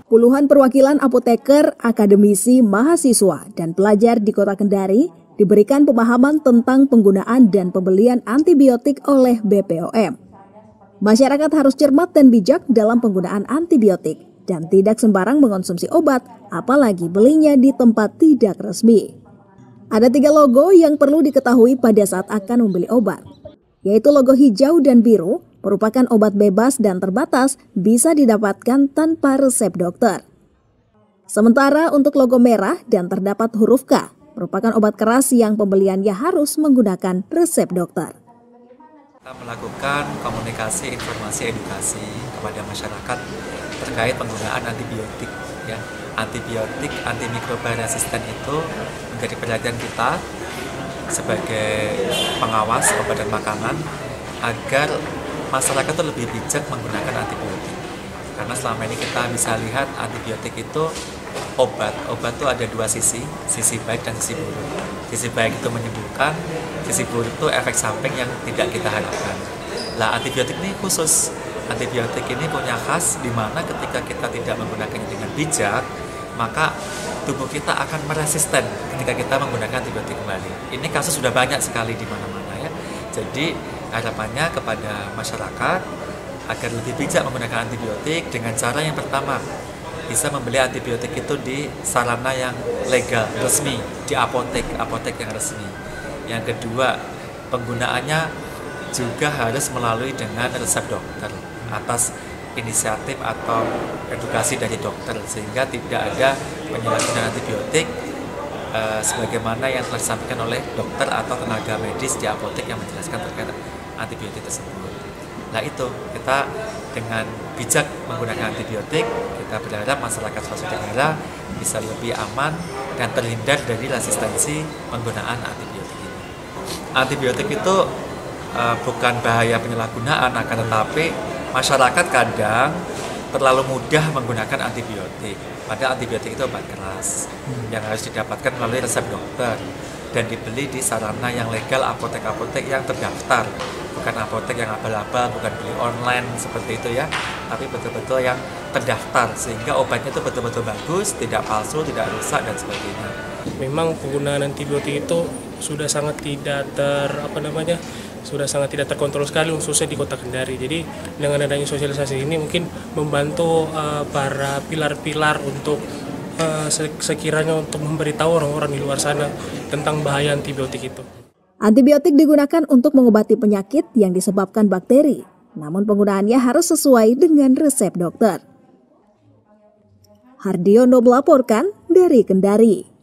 Puluhan perwakilan apoteker, akademisi, mahasiswa, dan pelajar di Kota Kendari diberikan pemahaman tentang penggunaan dan pembelian antibiotik oleh BPOM. Masyarakat harus cermat dan bijak dalam penggunaan antibiotik dan tidak sembarang mengonsumsi obat, apalagi belinya di tempat tidak resmi. Ada 3 logo yang perlu diketahui pada saat akan membeli obat, yaitu logo hijau dan biru, merupakan obat bebas dan terbatas, bisa didapatkan tanpa resep dokter. Sementara untuk logo merah dan terdapat huruf K, merupakan obat keras yang pembeliannya harus menggunakan resep dokter. Kita melakukan komunikasi, informasi, edukasi kepada masyarakat terkait penggunaan antibiotik. Ya. Antibiotik, antimikroba resisten itu menjadi perhatian kita sebagai pengawas obat dan makanan agar masyarakat itu lebih bijak menggunakan antibiotik. Karena selama ini kita bisa lihat antibiotik itu obat itu ada 2 sisi baik dan sisi buruk. Sisi baik itu menyembuhkan, sisi buruk itu efek samping yang tidak kita harapkan. Nah, antibiotik ini khusus. Antibiotik ini punya khas di mana ketika kita tidak menggunakannya dengan bijak, maka tubuh kita akan meresisten ketika kita menggunakan antibiotik kembali. Ini kasus sudah banyak sekali di mana-mana ya. Jadi harapannya kepada masyarakat agar lebih bijak menggunakan antibiotik dengan cara yang pertama, bisa membeli antibiotik itu di sarana yang legal, resmi, di apotek yang resmi. Yang kedua, penggunaannya juga harus melalui dengan resep dokter atas inisiatif atau edukasi dari dokter, sehingga tidak ada penyalahgunaan antibiotik sebagaimana yang telah disampaikan oleh dokter atau tenaga medis di apotek yang menjelaskan terkait antibiotik tersebut. Nah itu, kita dengan bijak menggunakan antibiotik, kita berharap masyarakat Sulawesi Tenggara bisa lebih aman dan terhindar dari resistensi penggunaan antibiotik ini. Antibiotik itu bukan bahaya penyalahgunaan, akan tetapi masyarakat kadang terlalu mudah menggunakan antibiotik. Padahal antibiotik itu obat keras yang harus didapatkan melalui resep dokter dan dibeli di sarana yang legal, apotek-apotek yang terdaftar, bukan apotek yang abal-abal, bukan beli online seperti itu ya, tapi betul-betul yang terdaftar sehingga obatnya itu betul-betul bagus, tidak palsu, tidak rusak dan sebagainya. Memang penggunaan antibiotik itu sudah sangat tidak terkontrol sekali, khususnya di Kota Kendari. Jadi dengan adanya sosialisasi ini mungkin membantu para pilar-pilar untuk sekiranya untuk memberitahu orang-orang di luar sana tentang bahaya antibiotik itu. Antibiotik digunakan untuk mengobati penyakit yang disebabkan bakteri, namun penggunaannya harus sesuai dengan resep dokter. Hardiono melaporkan dari Kendari.